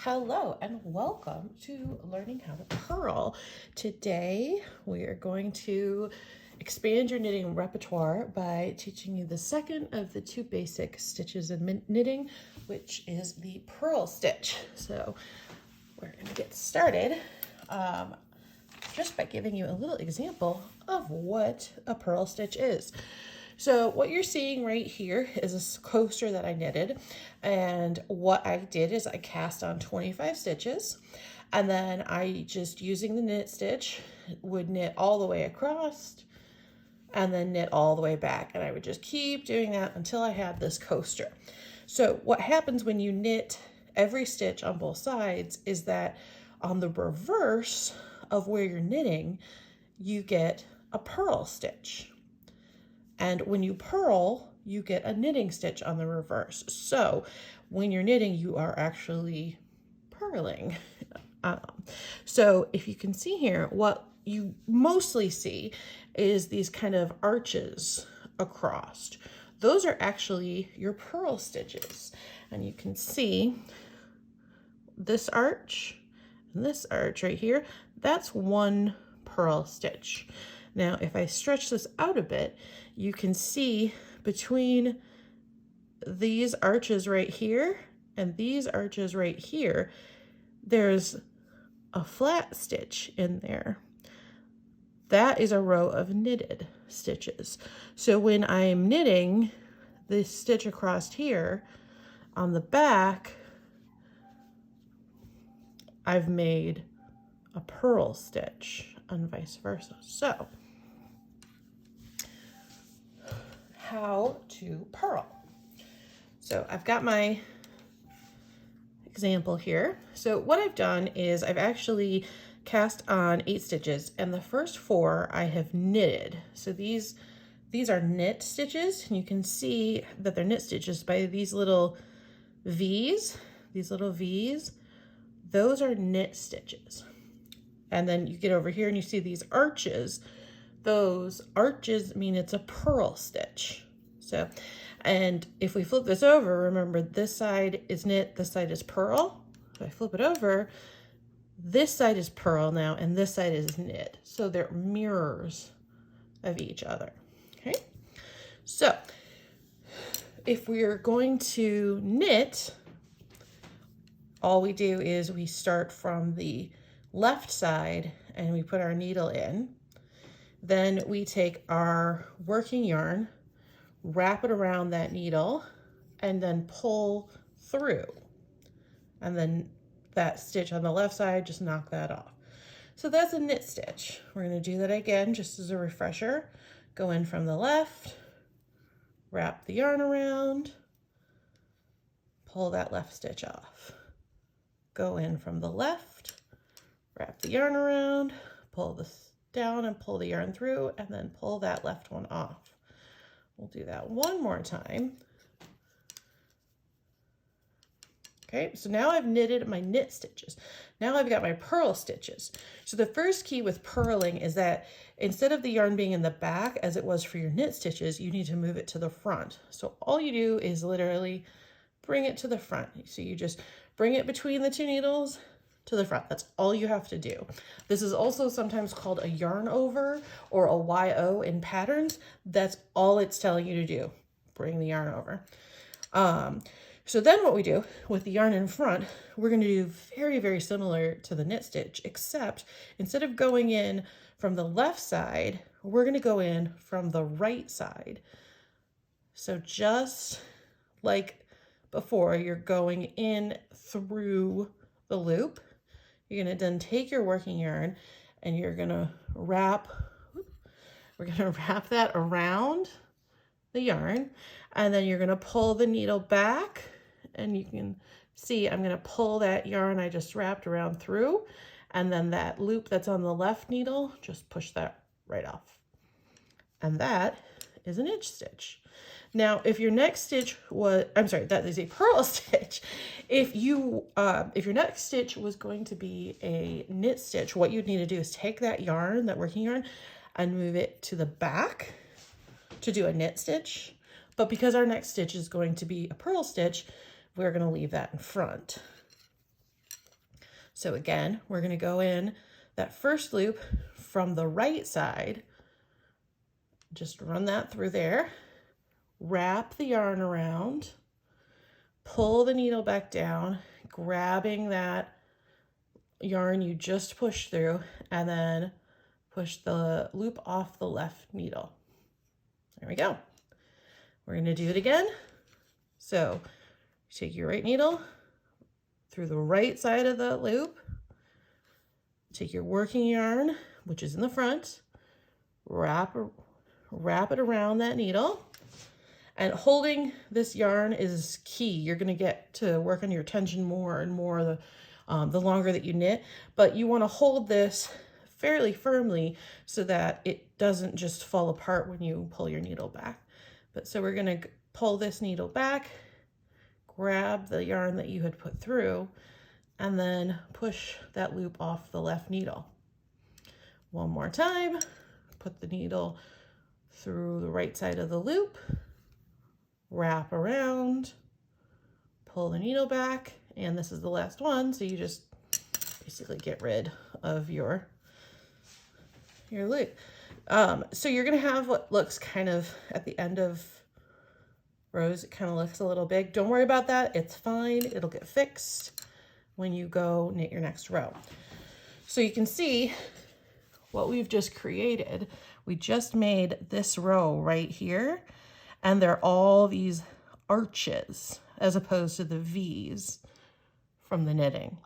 Hello and welcome to Learning How to Purl. Today we are going to expand your knitting repertoire by teaching you the second of the two basic stitches in knitting, which is the purl stitch. So we're going to get started just by giving you a little example of what a purl stitch is. So what you're seeing right here is a coaster that I knitted, and what I did is I cast on 25 stitches, and then I just using the knit stitch would knit all the way across and then knit all the way back, and I would just keep doing that until I had this coaster. So what happens when you knit every stitch on both sides is that on the reverse of where you're knitting, you get a purl stitch. And when you purl, you get a knitting stitch on the reverse. So when you're knitting, you are actually purling. So if you can see here, what you mostly see is these kind of arches across. Those are actually your purl stitches. And you can see this arch and this arch right here, that's one purl stitch. Now, if I stretch this out a bit, you can see between these arches right here and these arches right here, there's a flat stitch in there. That is a row of knitted stitches. So when I'm knitting this stitch across here on the back, I've made a purl stitch and vice versa. So how to purl. So I've got my example here. So what I've done is I've actually cast on 8 stitches, and the first 4 I have knitted. So these are knit stitches, and you can see that they're knit stitches by these little V's. These little V's, those are knit stitches. And then you get over here and you see these arches. Those arches mean it's a purl stitch. So, and if we flip this over, remember this side is knit, this side is purl. If I flip it over, this side is purl now and this side is knit. So they're mirrors of each other, okay? So if we're going to knit, all we do is we start from the left side and we put our needle in. Then we take our working yarn, wrap it around that needle, and then pull through. And then that stitch on the left side, just knock that off. So that's a knit stitch. We're going to do that again just as a refresher. Go in from the left, wrap the yarn around, pull that left stitch off. Go in from the left, wrap the yarn around, pull this down and pull the yarn through, and then pull that left one off. We'll do that one more time. Okay, so now I've knitted my knit stitches. Now I've got my purl stitches. So the first key with purling is that instead of the yarn being in the back as it was for your knit stitches, you need to move it to the front. So all you do is literally bring it to the front. So you just bring it between the 2 needles to the front. That's all you have to do. This is also sometimes called a yarn over or a YO in patterns. That's all it's telling you to do. Bring the yarn over. So then what we do with the yarn in front, we're going to do very, very similar to the knit stitch, except instead of going in from the left side, we're going to go in from the right side. So just like before, you're going in through the loop. You're going to then take your working yarn and you're going to wrap, we're going to wrap that around the yarn, and then you're going to pull the needle back, and you can see I'm going to pull that yarn I just wrapped around through, and then that loop that's on the left needle, just push that right off. And that is an inch stitch. Now, if your next stitch was, I'm sorry, that is a purl stitch. If your next stitch was going to be a knit stitch, what you'd need to do is take that yarn, that working yarn, and move it to the back to do a knit stitch. But because our next stitch is going to be a purl stitch, we're going to leave that in front. So again, we're going to go in that first loop from the right side, just run that through there, wrap the yarn around, pull the needle back down, grabbing that yarn you just pushed through, and then push the loop off the left needle. There we go. We're going to do it again. So take your right needle through the right side of the loop, take your working yarn, which is in the front, wrap it around that needle, and holding this yarn is key. You're going to get to work on your tension more and more the longer that you knit, but you want to hold this fairly firmly so that it doesn't just fall apart when you pull your needle back. But so we're going to pull this needle back, grab the yarn that you had put through, and then push that loop off the left needle. One more time, put the needle through the right side of the loop, wrap around, pull the needle back, and this is the last one, so you just basically get rid of your loop. So you're gonna have what looks kind of at the end of rows, it kind of looks a little big. Don't worry about that, it's fine, it'll get fixed when you go knit your next row. So you can see what we've just created. We just made this row right here, and they're all these arches as opposed to the V's from the knitting.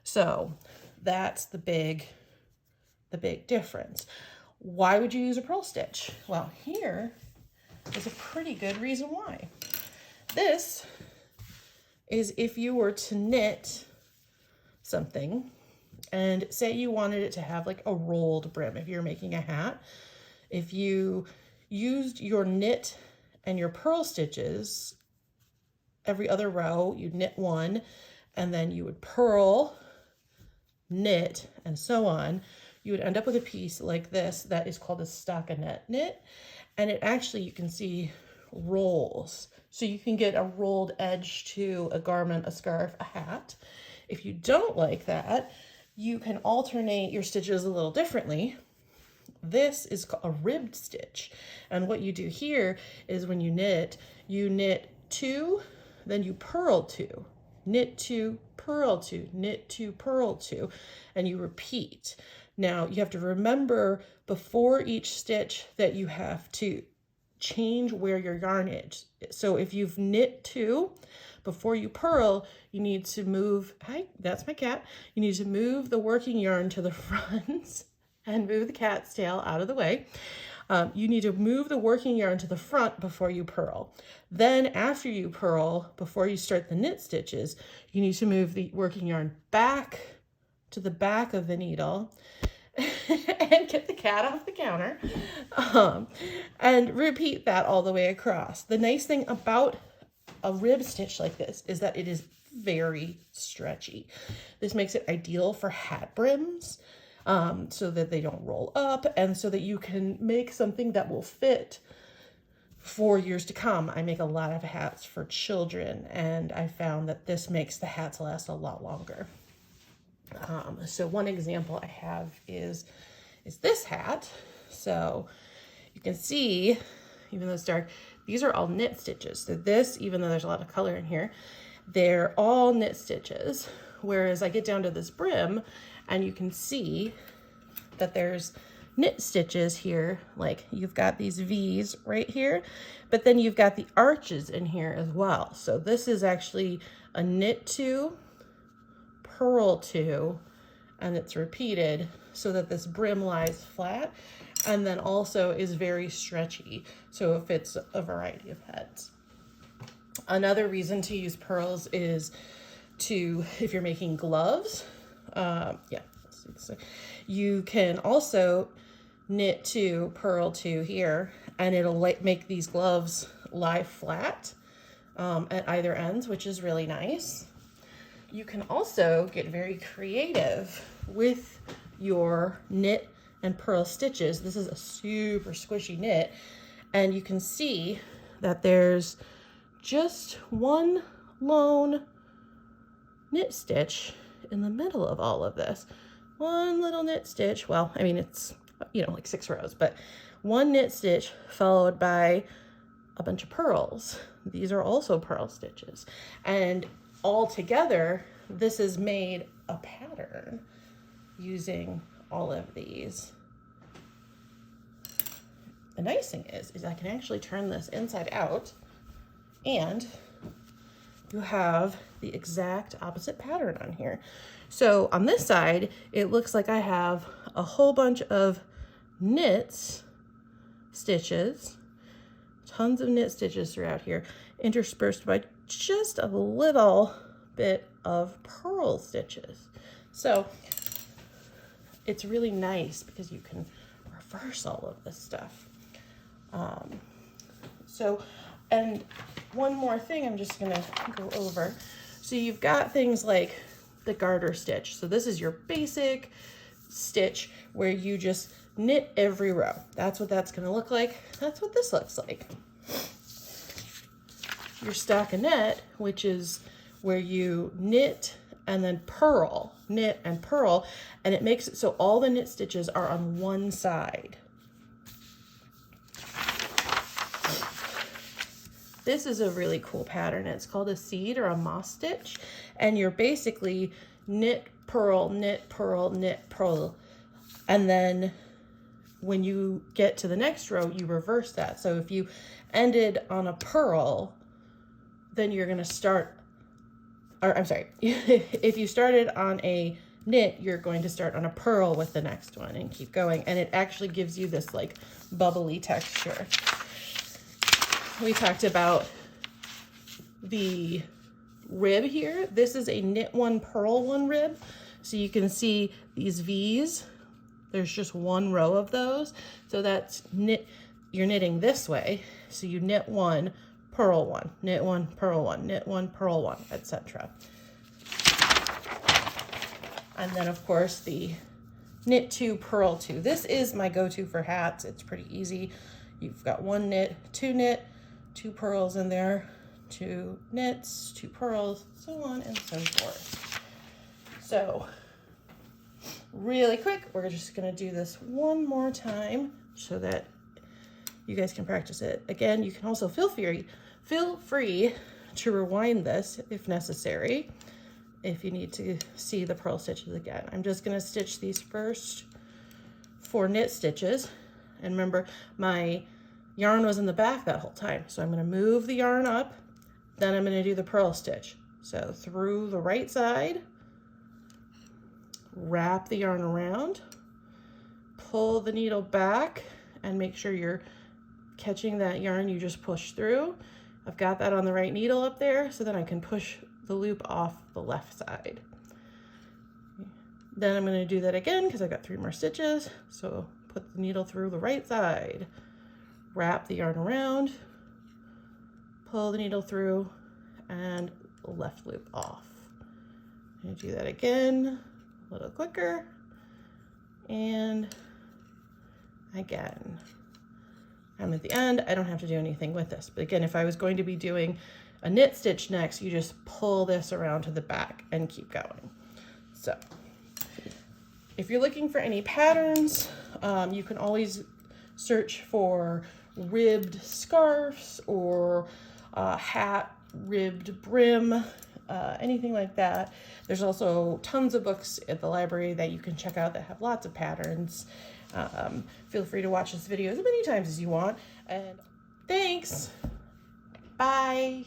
So that's the big difference. Why would you use a purl stitch? Well, here is a pretty good reason why. This is if you were to knit something and say you wanted it to have like a rolled brim. If you're making a hat, if you used your knit and your purl stitches every other row, you'd knit one and then you would purl, knit, and so on, you would end up with a piece like this that is called a stockinette knit, and it actually, you can see, rolls. So you can get a rolled edge to a garment, a scarf, a hat. If you don't like that, you can alternate your stitches a little differently. This is a ribbed stitch, and what you do here is when you knit two, then you purl two, knit two, purl two, knit two, purl two, and you repeat. Now you have to remember before each stitch that you have to change where your yarn is. So if you've knit two, before you purl, you need to move, hi, that's my cat. You need to move the working yarn to the front and move the cat's tail out of the way. You need to move the working yarn to the front before you purl. Then after you purl, before you start the knit stitches, you need to move the working yarn back to the back of the needle and get the cat off the counter, and repeat that all the way across. The nice thing about a rib stitch like this is that it is very stretchy. This makes it ideal for hat brims, so that they don't roll up and so that you can make something that will fit for years to come. I make a lot of hats for children, and I found that this makes the hats last a lot longer. So one example I have is this hat. So you can see, even though it's dark, these are all knit stitches. So this, even though there's a lot of color in here, they're all knit stitches. Whereas I get down to this brim and you can see that there's knit stitches here. Like you've got these V's right here, but then you've got the arches in here as well. So this is actually a knit two, purl two, and it's repeated so that this brim lies flat and then also is very stretchy, so it fits a variety of heads. Another reason to use purls is if you're making gloves, you can also knit two, purl two here, and it'll make these gloves lie flat at either ends, which is really nice. You can also get very creative with your knit and purl stitches. This is a super squishy knit, and you can see that there's just one lone knit stitch in the middle of all of this. One little knit stitch. Well, I mean, it's, you know, like 6 rows, but one knit stitch followed by a bunch of purls. These are also purl stitches. And all together, this has made a pattern using all of these. The nice thing is I can actually turn this inside out and you have the exact opposite pattern on here. So on this side, it looks like I have a whole bunch of knits stitches, tons of knit stitches throughout here, interspersed by just a little bit of purl stitches. So it's really nice because you can reverse all of this stuff. And one more thing I'm just gonna go over. So you've got things like the garter stitch. So this is your basic stitch where you just knit every row. That's what that's gonna look like. That's what this looks like. Your stockinette, which is where you knit and then purl, knit and purl, and it makes it so all the knit stitches are on one side. This is a really cool pattern. It's called a seed or a moss stitch, and you're basically knit, purl, knit, purl, knit, purl, and then when you get to the next row, you reverse that. So if you ended on a purl, then you're gonna start, or I'm sorry, if you started on a knit, you're going to start on a purl with the next one and keep going. And it actually gives you this like bubbly texture. We talked about the rib here. This is a knit one, purl one rib. So you can see these V's. There's just one row of those. So that's knit, you're knitting this way. So you knit one, purl one, knit one, purl one, knit one, purl one, etc. And then of course the knit two, purl two. This is my go-to for hats. It's pretty easy. You've got one knit, two purls in there, 2 knits, 2 purls, so on and so forth. So really quick, we're just gonna do this one more time so that you guys can practice it. Again, you can also feel free to rewind this if necessary, if you need to see the purl stitches again. I'm just gonna stitch these first 4 knit stitches. And remember, my yarn was in the back that whole time. So I'm gonna move the yarn up, then I'm gonna do the purl stitch. So through the right side, wrap the yarn around, pull the needle back, and make sure you're catching that yarn you just pushed through. I've got that on the right needle up there, so then I can push the loop off the left side. Then I'm gonna do that again because I've got 3 more stitches. So put the needle through the right side, wrap the yarn around, pull the needle through, and left loop off. I'm gonna do that again, a little quicker, and again. I'm at the end, I don't have to do anything with this. But again, if I was going to be doing a knit stitch next, you just pull this around to the back and keep going. So if you're looking for any patterns, you can always search for ribbed scarves or hat ribbed brim, anything like that. There's also tons of books at the library that you can check out that have lots of patterns. Feel free to watch this video as many times as you want, and thanks. Bye.